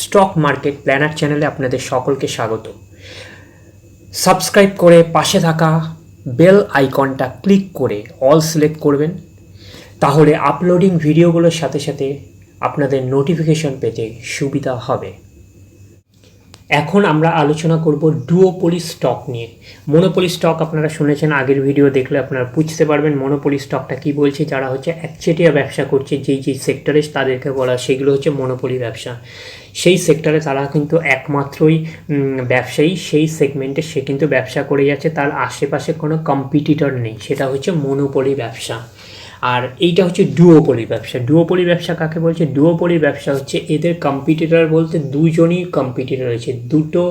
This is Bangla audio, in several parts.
স্টক মার্কেট প্ল্যানার চ্যানেলে আপনাদের সকলকে স্বাগত। সাবস্ক্রাইব করে পাশে থাকা বেল আইকনটা ক্লিক করে অল সিলেক্ট করবেন, তাহলে আপলোডিং ভিডিওগুলোর সাথে সাথে আপনাদের নোটিফিকেশন পেতে সুবিধা হবে। এখন আমরা আলোচনা করব ডুওপলি স্টক নিয়ে। মনোপলি স্টক আপনারা শুনেছেন, আগের ভিডিও দেখলে আপনারা বুঝতে পারবেন মনোপলি স্টকটা কি বলছে। যারা হচ্ছে একচেটিয়া ব্যবসা করছে, যেই সেক্টরে তাদেরকে বলা সেগুলো হচ্ছে মনোপলি ব্যবসা। সেই সেক্টরে তারা কিন্তু একমাত্রই ব্যবসায়ী, সেই সেগমেন্টে সে কিন্তু ব্যবসা করে যাচ্ছে, তার আশেপাশে কোনো কম্পিটিটর নেই, সেটা হচ্ছে মনোপলি ব্যবসা। আর এইটা হচ্ছে ডুওপলি ব্যবসা। ডুওপলি ব্যবসা কাকে বলছে? ডুওপলি ব্যবসা হচ্ছে এদের কম্পিটিটর বলতে দুজনই কম্পিটিটর রয়েছে, দুটো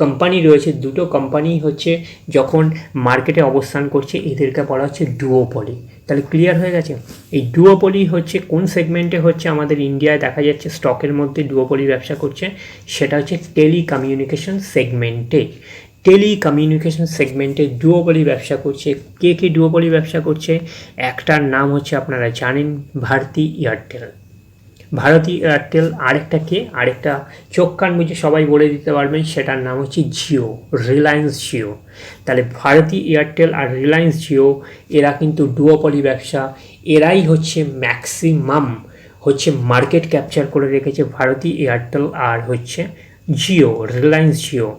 কোম্পানি রয়েছে। দুটো কোম্পানি হচ্ছে যখন মার্কেটে অবস্থান করছে এদেরকে বলা হচ্ছে ডুওপলি। তাহলে ক্লিয়ার হয়ে গেছে। এই ডুওপলি হচ্ছে কোন সেগমেন্টে হচ্ছে আমাদের ইন্ডিয়ায় দেখা যাচ্ছে স্টকের মধ্যে ডুওপলি ব্যবসা করছে, সেটা হচ্ছে টেলিকমিউনিকেশন সেগমেন্টে। টেলিকমিউনিকেশন সেগমেন্টে ডুওপলি ব্যবসা করছে। কে কে ডুওপলি ব্যবসা করছে? একটার নাম হচ্ছে আপনারা জানেন ভারতী এয়ারটেল। ভারতী এয়ারটেল। আরেকটা চোখ কান বুঝে সবাই বলে দিতে পারবেন, সেটার নাম হচ্ছে জিও, রিলায়েন্স জিও। তাহলে ভারতী এয়ারটেল আর রিলায়েন্স জিও এরা কিন্তু ডুওপলি ব্যবসা। এরাই হচ্ছে ম্যাক্সিমাম হচ্ছে মার্কেট ক্যাপচার করে রেখেছে, ভারতী এয়ারটেল আর হচ্ছে জিও, রিলায়েন্স জিও।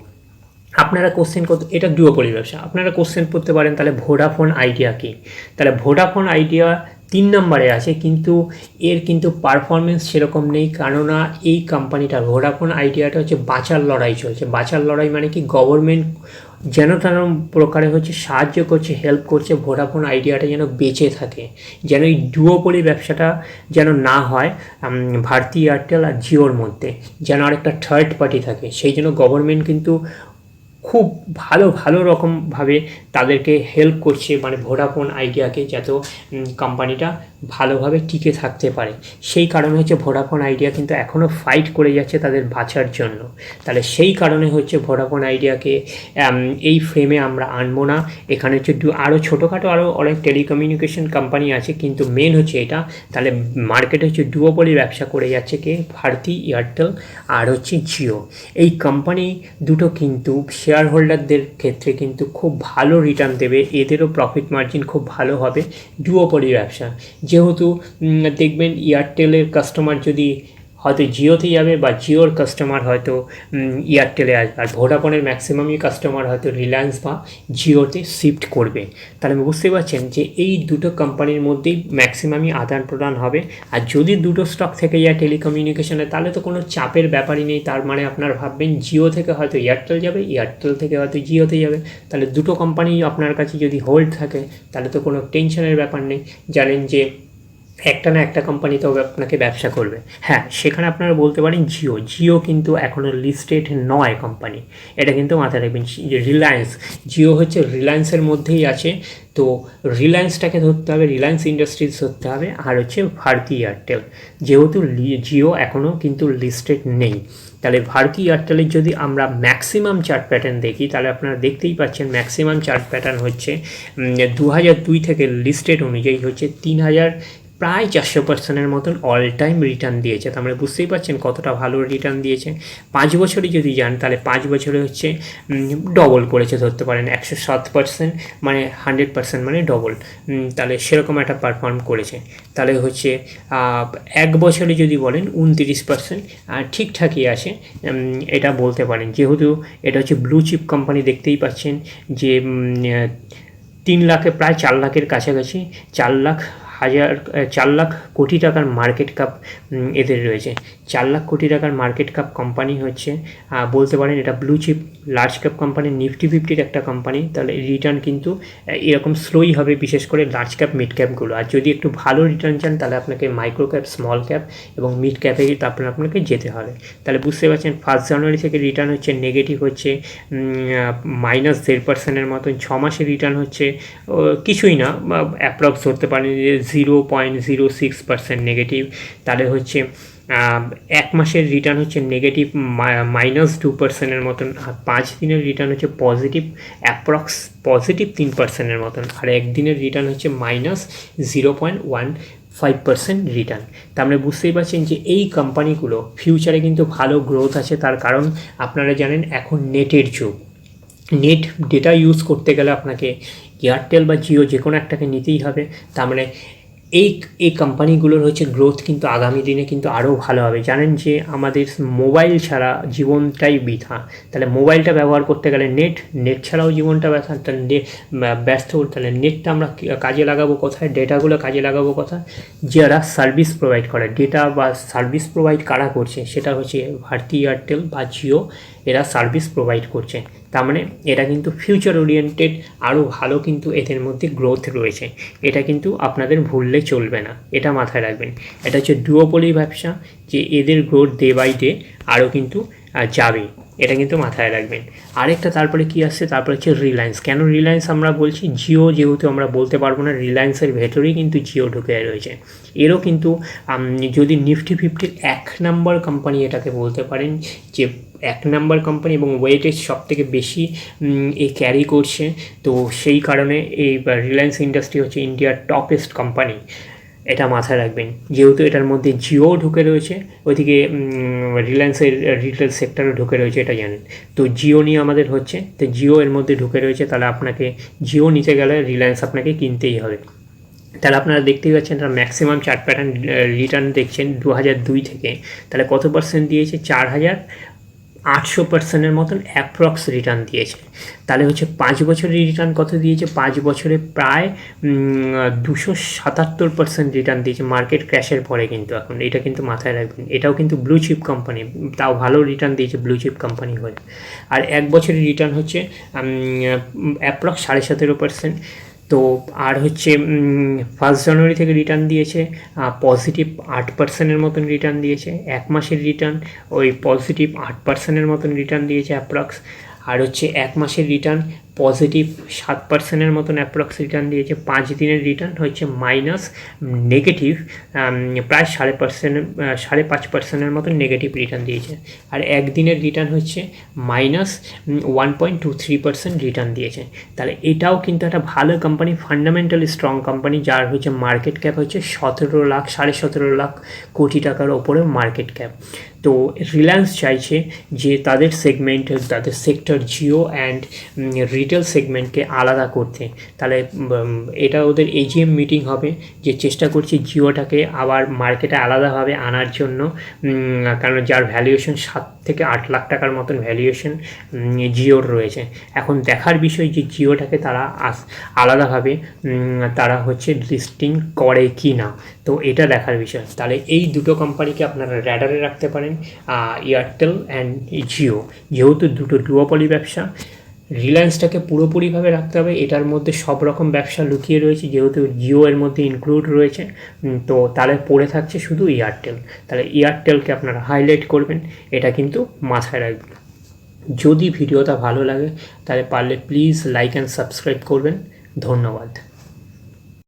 আপনারা কোশ্চেন করতে, এটা ডুওপলি ব্যবসা, আপনারা কোশ্চেন করতে পারেন তাহলে ভোডাফোন আইডিয়া কি? তাহলে ভোডাফোন আইডিয়া 3 নম্বরে আছে, কিন্তু এর কিন্তু পারফরমেন্স সেরকম নেই। কেননা এই কোম্পানিটা ভোডাফোন আইডিয়াটা হচ্ছে বাঁচার লড়াই চলছে। বাঁচার লড়াই মানে কি? গভর্নমেন্ট যেন তেন প্রকারে হচ্ছে সাহায্য করছে, হেল্প করছে ভোডাফোন আইডিয়াটা যেন বেঁচে থাকে, যেন এই ডুওপলি ব্যবসাটা যেন না হয় ভারতী এয়ারটেল আর জিওর মধ্যে, যেন আরেকটা থার্ড পার্টি থাকে। সেই জন্য গভর্নমেন্ট কিন্তু খুব ভালো রকমভাবে তাদেরকে হেল্প করছে, মানে ভোডাফোন আইডিয়াকে, যাতে কোম্পানিটা ভালোভাবে টিকে থাকতে পারে। সেই কারণে হচ্ছে ভোডাফোন আইডিয়া কিন্তু এখনও ফাইট করে যাচ্ছে তাদের বাঁচার জন্য। তাহলে সেই কারণে হচ্ছে ভোডাফোন আইডিয়াকে এই ফ্রেমে আমরা আনবো না। এখানে হচ্ছে আরও ছোটোখাটো আরও অনেক টেলিকমিউনিকেশন কোম্পানি আছে, কিন্তু মেন হচ্ছে এটা। তাহলে মার্কেটে হচ্ছে ডুওপলি ব্যবসা করে যাচ্ছে কে? ভারতী এয়ারটেল আর হচ্ছে জিও। এই কোম্পানি দুটো কিন্তু শেয়ার হোল্ডারদের ক্ষেত্রে কিন্তু খুব ভালো রিটার্ন দেবে, এদেরও প্রফিট মার্জিন খুব ভালো হবে। ডুওপলি ব্যবসা যেহেতু দেখবেন এয়ারটেলের কাস্টমার যদি হয়তো জিওতে যাবে, বা জিওর কাস্টমার হয়তো এয়ারটেলে আসবে, আর ভোডাফোনের ম্যাক্সিমামই কাস্টমার হয়তো রিলায়েন্স বা জিওতে শিফট করবে। তাহলে বুঝতে পারছেন যে এই দুটো কোম্পানির মধ্যেই ম্যাক্সিমামই আদান প্রদান হবে। আর যদি দুটো স্টক থেকে যায় টেলিকমিউনিকেশনে, তাহলে তো কোনো চাপের ব্যাপারই নেই। তার মানে আপনার ভাববেন জিও থেকে হয়তো এয়ারটেল যাবে, এয়ারটেল থেকে হয়তো জিওতে যাবে। তাহলে দুটো কোম্পানি আপনার কাছে যদি হোল্ড থাকে, তাহলে তো কোনো টেনশনের ব্যাপার নেই। জানেন যে একটা না একটা কোম্পানি তো আপনাকে ব্যবসা করবে। হ্যাঁ, সেখানে আপনারা বলতে পারেন জিও কিন্তু এখনও লিস্টেড নয় কোম্পানি, এটা কিন্তু মাথায় রাখবেন। জিও হচ্ছে রিলায়েন্সের মধ্যেই আছে, তো রিলায়েন্সটাকে ধরতে হবে, রিলায়েন্স ইন্ডাস্ট্রিজ ধরতে হবে। আর হচ্ছে ভারতী এয়ারটেল, যেহেতু জিও এখনও কিন্তু লিস্টেড নেই। তাহলে ভারতী এয়ারটেলের যদি আমরা ম্যাক্সিমাম চার্ট প্যাটার্ন দেখি, তাহলে আপনারা দেখতেই পাচ্ছেন ম্যাক্সিমাম চার্ট প্যাটার্ন হচ্ছে 2002 থেকে লিস্টেড অনুযায়ী হচ্ছে 3000 প্রায় 400% মতন অল টাইম রিটার্ন দিয়েছে। তার মানে বুঝতেই পারছেন কতটা ভালো রিটার্ন দিয়েছে। 5 বছরে যদি যান, তাহলে 5 বছরে হচ্ছে ডবল করেছে ধরতে পারেন, 107%, মানে 100% মানে ডবল। তাহলে সেরকম একটা পারফর্ম করেছে। তাহলে হচ্ছে 1 বছরে যদি বলেন 29%, ঠিকঠাকই আছে, এটা বলতে পারেন। যেহেতু এটা হচ্ছে ব্লু চিপ কোম্পানি, দেখতেই পাচ্ছেন যে 3 লাখে প্রায় 4 লাখের কাছাকাছি, 4 লাখ কোটি টাকার মার্কেট ক্যাপ এদের রয়েছে। 4 লাখ কোটি টাকার মার্কেট ক্যাপ কোম্পানি হচ্ছে, বলতে পারেন এটা blue chip large cap company, Nifty 50-র একটা কোম্পানি। তাহলে রিটার্ন কিন্তু এরকম স্লোই হবে, বিশেষ করে লার্জ ক্যাপ মিড ক্যাপগুলো। আর যদি একটু ভালো রিটার্ন চান, তাহলে আপনাকে মাইক্রো ক্যাপ, স্মল ক্যাপ এবং মিড ক্যাপে আপনাকে যেতে হবে। তাহলে বুঝতে পারছেন 1 জানুয়ারি থেকে রিটার্ন হচ্ছে নেগেটিভ, হচ্ছে -0.5%-এর মতন। 6 মাসের রিটার্ন হচ্ছে কিছুই না, অ্যাপ্রক্স ধরতে পারেন যে 0.06% নেগেটিভ। তাহলে হচ্ছে 1 মাসের রিটার্ন হচ্ছে নেগেটিভ -2%-এর মতন। আর 5 দিনের রিটার্ন হচ্ছে পজিটিভ, অ্যাপ্রক্স পজিটিভ 3%-এর মতন। আর 1 দিনের রিটার্ন হচ্ছে -0.1 5% রিটার্ন। তা আমরা বুঝতেই পারছেন যে এই কোম্পানিগুলো ফিউচারে কিন্তু ভালো গ্রোথ আছে, তার কারণ আপনারা জানেন এখন নেটের যুগ। নেট ডেটা ইউজ করতে গেলে আপনাকে এয়ারটেল বা জিও যে কোনো একটাকে নিতেই হবে। তার মানে এই কোম্পানিগুলোর হচ্ছে গ্রোথ কিন্তু আগামী দিনে কিন্তু আরও ভালো হবে। জানেন যে আমাদের মোবাইল ছাড়া জীবনটাই বৃথা, তাহলে মোবাইলটা ব্যবহার করতে গেলে নেট ছাড়াও জীবনটা ব্যথা, তাহলে ব্যস্ত, তাহলে নেটটা আমরা কাজে লাগাবো কোথায়, ডেটাগুলো কাজে লাগাবো কোথায়, যারা সার্ভিস প্রোভাইড করে। ডেটা বা সার্ভিস প্রোভাইড কারা করছে, সেটা হচ্ছে ভারতী এয়ারটেল বা জিও, এরা সার্ভিস প্রোভাইড করছে। তার মানে এটা কিন্তু ফিউচার ওরিয়েন্টেড, আরও ভালো কিন্তু এদের মধ্যে গ্রোথ রয়েছে। এটা কিন্তু আপনাদের ভুললে চলবে না, এটা মাথায় রাখবেন। এটা হচ্ছে ডুওপলি ব্যবসা, যে এদের গ্রোথ ডে বাই ডে আরও কিন্তু যাবে, এটা কিন্তু মাথায় রাখবেন। আরেকটা তারপরে কি আসছে, তারপরে হচ্ছে রিলায়েন্স। কেন রিলায়েন্স আমরা বলছি, জিও যেহেতু আমরা বলতে পারবো না, রিলায়েন্সের ভেতরেই কিন্তু জিও ঢুকে রয়েছে। এরও কিন্তু যদি নিফটি 50 1 নম্বর কোম্পানি এটাকে বলতে পারেন, যে 1 নম্বর কোম্পানি এবং ওয়েটেজ সব থেকে বেশি ক্যারি করছে। তো সেই কারণে এই রিলায়েন্স ইন্ডাস্ট্রি হচ্ছে ইন্ডিয়ার টপেস্ট কোম্পানি, এটা মাথায় রাখবেন। যেহেতু এটার মধ্যে জিও ঢুকে রয়েছে, ওইদিকে রিলায়েন্সের রিটেল সেক্টরও ঢুকে রয়েছে, এটা জানেন। তো জিও নিয়ে আমাদের হচ্ছে, তো জিও এর মধ্যে ঢুকে রয়েছে, তাহলে আপনাকে জিও নিতে গেলে রিলায়েন্স আপনাকে কিনতেই হবে। তাহলে আপনারা দেখতেই পাচ্ছেন তার ম্যাক্সিমাম চার্ট প্যাটার্ন রিটার্ন দেখছেন 2002 থেকে, তাহলে কত পার্সেন্ট দিয়েছে, 4800% মতন অ্যাপ্রক্স রিটার্ন দিয়েছে। তাহলে হচ্ছে 5 বছরের রিটার্ন কত দিয়েছে, 5 বছরে প্রায় 277% রিটার্ন দিয়েছে মার্কেট ক্র্যাশের পরে। কিন্তু এখন এটা কিন্তু মাথায় রাখবেন, এটাও কিন্তু ব্লু চিপ কোম্পানি, তাও ভালো রিটার্ন দিয়েছে ব্লু চিপ কোম্পানি হয়ে। আর 1 বছরের রিটার্ন হচ্ছে অ্যাপ্রক্স 17.5%। তো আর হচ্ছে 1 জানুয়ারি থেকে রিটার্ন দিয়েছে পজিটিভ 8%-এর মতন রিটার্ন দিয়েছে। 1 মাসের রিটার্ন ওই পজিটিভ 8%-এর মতন রিটার্ন দিয়েছে অ্যাপ্রক্স। আর হচ্ছে 1 মাসের রিটার্ন পজিটিভ 7%-এর মতন অ্যাপ্রক্স রিটার্ন দিয়েছে। 5 দিনের রিটার্ন হচ্ছে মাইনাস নেগেটিভ প্রায় 5.5%-এর মতন নেগেটিভ রিটার্ন দিয়েছে। আর 1 দিনের রিটার্ন হচ্ছে মাইনাস 1.23% রিটার্ন দিয়েছে। তাহলে এটাও কিন্তু একটা ভালো কোম্পানি, ফান্ডামেন্টালি স্ট্রং কোম্পানি, যার হচ্ছে মার্কেট ক্যাপ হচ্ছে 17 লাখ কোটি টাকার ওপরে মার্কেট ক্যাপ। তো রিলায়েন্স চাইছে যে তাদের সেগমেন্ট, তাদের সেক্টর জিও অ্যান্ড রিটেল সেগমেন্টকে আলাদা করতে। তাহলে এটা ওদের এজিএম মিটিং হবে, যে চেষ্টা করছি জিওটাকে আবার মার্কেটে আলাদাভাবে আনার জন্য, কারণ যার ভ্যালুয়েশন 7 থেকে 8 লাখ টাকার মতন ভ্যালুয়েশন জিওর রয়েছে। এখন দেখার বিষয় যে জিওটাকে তারা আলাদাভাবে তারা হচ্ছে লিস্টিং করে কি না, তো এটা দেখার বিষয়। তাহলে এই দুটো কোম্পানিকে আপনারা র্যাডারে রাখতে পারেন, এয়ারটেল অ্যান্ড জিও। যেহেতু দুটো ডুওপলি ব্যবসা, রিলায়েন্সটাকে পুরোপুরিভাবে রাখতে হবে, এটার মধ্যে সব রকম ব্যবসা লুকিয়ে রয়েছে, যেহেতু জিও এর মধ্যে ইনক্লুড রয়েছে। তো তাহলে পড়ে থাকছে শুধু এয়ারটেল, তাহলে এয়ারটেলকে আপনারা হাইলাইট করবেন, এটা কিন্তু মাথায় রাখবেন। যদি ভিডিওটা ভালো লাগে তাহলে পারলে প্লিজ লাইক অ্যান্ড সাবস্ক্রাইব করবেন। ধন্যবাদ।